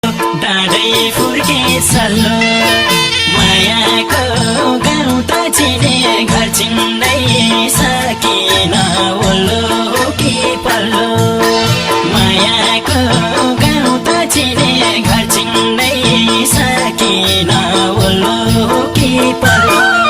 डाँडै फुर्के सल्लो मायाको गाउँ त चिने घर चिन्दै सकिन ओल्लो कि पल्लो मायाको गाउँ त चिने घर चिन्दै सकिन ओल्लो कि पल्लो